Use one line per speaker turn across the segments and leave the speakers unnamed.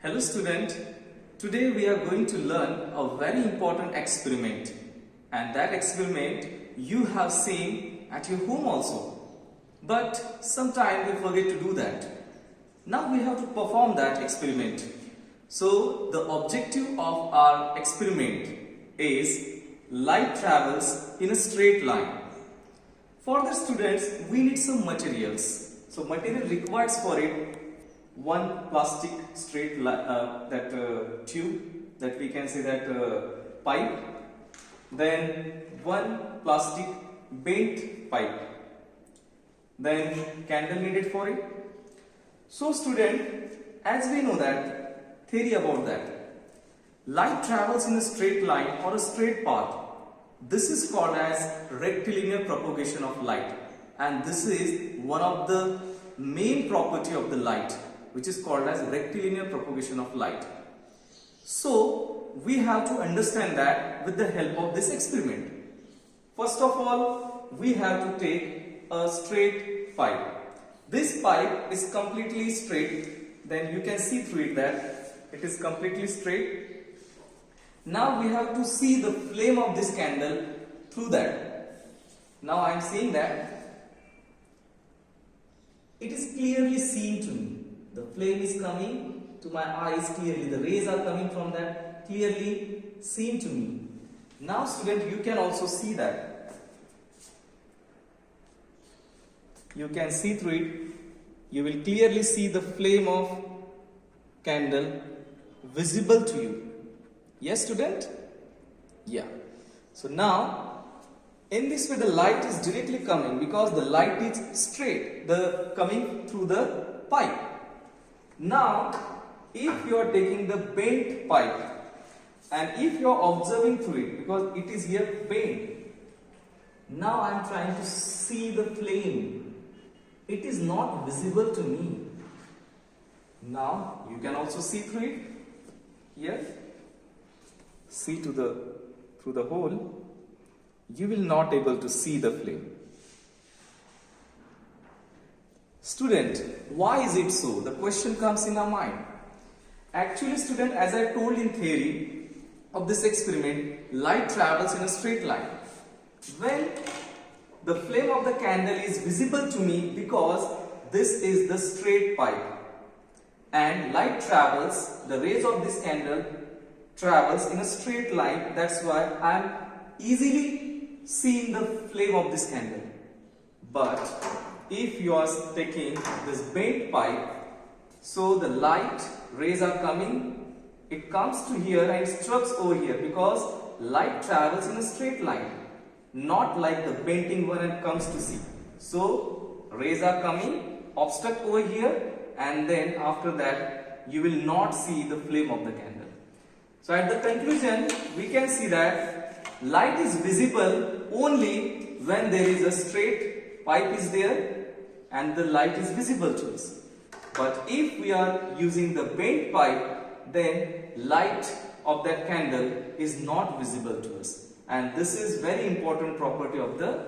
Hello student, today we are going to learn a very important experiment, and that experiment you have seen at your home also, but sometimes we forget to do that. Now we have to perform that experiment. So the objective of our experiment is light travels in a straight line. For the students, we need some materials. So material required for it, one plastic straight tube, that we can say that pipe, then one plastic bent pipe, then candle needed for it. So student, as we know that theory about that, light travels in a straight line or a straight path. This is called as rectilinear propagation of light, and this is one of the main property of the light, which is called as rectilinear propagation of light. So we have to understand that with the help of this experiment. First of all, we have to take a straight pipe. This pipe is completely straight, then you can see through it that it is completely straight. Now we have to see the flame of this candle through that. Now I am seeing that it is clearly seen to me. The flame is coming to my eyes clearly. The rays are coming from that clearly seen to me. Now student, you can also see that. You can see through it. You will clearly see the flame of candle visible to you. Yes student? Yeah. So now in this way the light is directly coming because the light is straight, coming through the pipe. Now if you are taking the bent pipe and if you are observing through it, because it is here bent, now I am trying to see the flame. It is not visible to me. Now you can also see through it. Here, see through the hole. You will not able to see the flame. Student, why is it so? The question comes in our mind. Actually student, as I told in theory of this experiment, light travels in a straight line. When the flame of the candle is visible to me because this is the straight pipe, and light travels, the rays of this candle travels in a straight line. That's why I am easily seeing the flame of this candle. But if you are taking this bent pipe, so the light rays are coming, it comes to here and strikes over here, because light travels in a straight line, not like the bending one and comes to see. So rays are coming, obstruct over here, and then after that you will not see the flame of the candle. So at the conclusion we can see that light is visible only when there is a straight pipe is there and the light is visible to us. But if we are using the bent pipe, then light of that candle is not visible to us, and this is very important property of the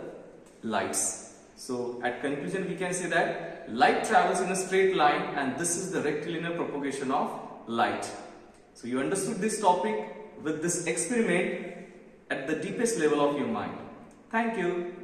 lights. So at conclusion we can say that light travels in a straight line, and this is the rectilinear propagation of light. So you understood this topic with this experiment at the deepest level of your mind. Thank you.